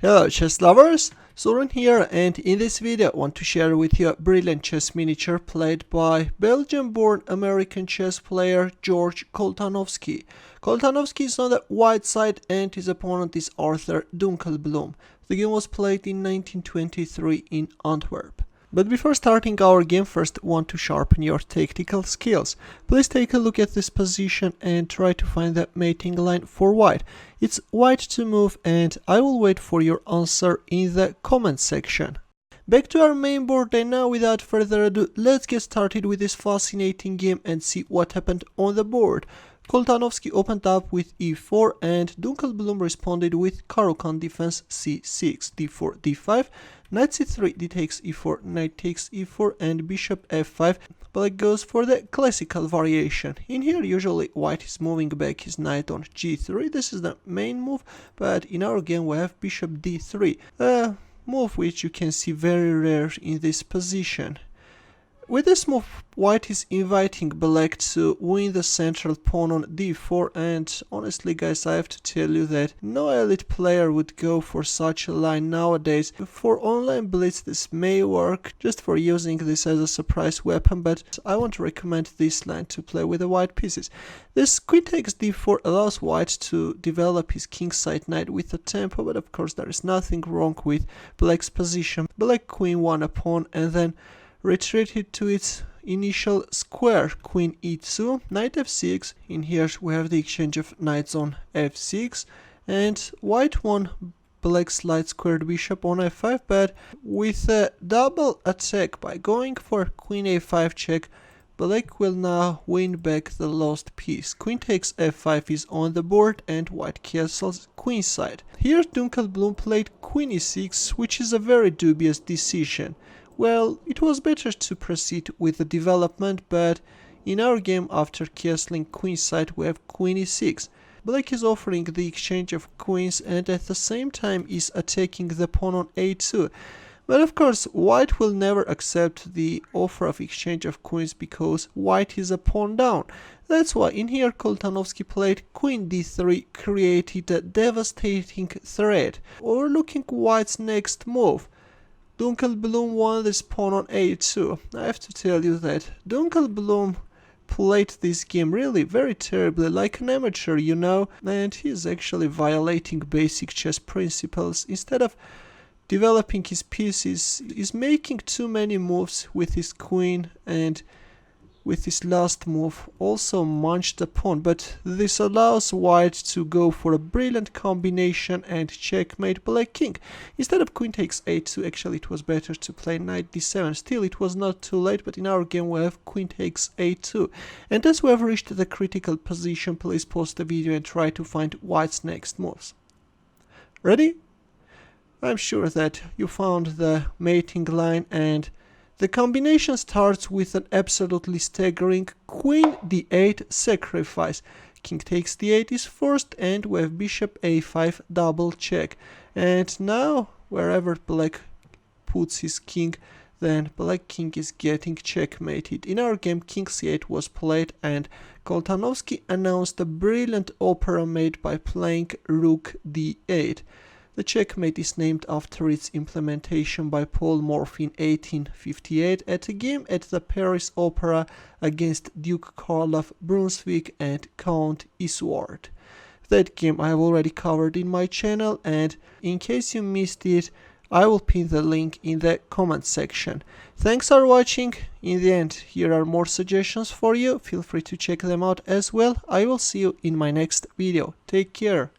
Hello chess lovers, Suren here, and in this video I want to share with you a brilliant chess miniature played by Belgian-born American chess player Georges Koltanowski. Koltanowski is on the white side and his opponent is Arthur Dunkelblum. The game was played in 1923 in Antwerp. But before starting our game, first want to sharpen your tactical skills. Please take a look at this position and try to find the mating line for white. It's white to move and I will wait for your answer in the comment section. Back to our main board, and now without further ado, let's get started with this fascinating game and see what happened on the board. Koltanowski opened up with e4 and Dunkelblum responded with Caro-Kann defense c6, d4, d5, knight c3, d takes e4, knight takes e4 and bishop f5. Black goes for the classical variation. In here usually white is moving back his knight on g3, this is the main move, but in our game we have bishop d3, a move which you can see very rare in this position. With this move, white is inviting black to win the central pawn on d4, and honestly guys, I have to tell you that no elite player would go for such a line nowadays. For online blitz this may work, just for using this as a surprise weapon, but I won't recommend this line to play with the white pieces. This queen takes d4 allows white to develop his kingside knight with a tempo, but of course there is nothing wrong with black's position. Black queen won a pawn and then retreated to its initial square, queen e2, knight f6. In here we have the exchange of knights on f6, and white won black's light squared bishop on f5, but with a double attack by going for queen a5 check, black will now win back the lost piece. Queen takes f5 is on the board and white castles queenside. Here Dunkelblum played queen e6, which is a very dubious decision. Well, it was better to proceed with the development, but in our game after castling queenside we have queen e6. Black is offering the exchange of queens and at the same time is attacking the pawn on a2. But of course white will never accept the offer of exchange of queens because white is a pawn down. That's why in here Koltanowski played queen d3, created a devastating threat, overlooking white's next move. Dunkelblum won this pawn on a2. I have to tell you that Dunkelblum played this game really very terribly, like an amateur, you know, and he's actually violating basic chess principles. Instead of developing his pieces, he's making too many moves with his queen, and with his last move also munched the pawn, but this allows white to go for a brilliant combination and checkmate black king. Instead of queen takes a2, actually it was better to play knight d7. Still, it was not too late, but in our game we have queen takes a2. And as we have reached the critical position, please pause the video and try to find white's next moves. Ready? I'm sure that you found the mating line, and the combination starts with an absolutely staggering queen d8 sacrifice. King takes d8 is forced and we have bishop a5 double check. And now wherever black puts his king, then black king is getting checkmated. In our game king c8 was played and Koltanowski announced a brilliant opera made by playing rook d8. The checkmate is named after its implementation by Paul Morphy in 1858 at a game at the Paris Opera against Duke Karl of Brunswick and Count Isouard. That game I have already covered in my channel, and in case you missed it, I will pin the link in the comment section. Thanks for watching. In the end, here are more suggestions for you. Feel free to check them out as well. I will see you in my next video. Take care.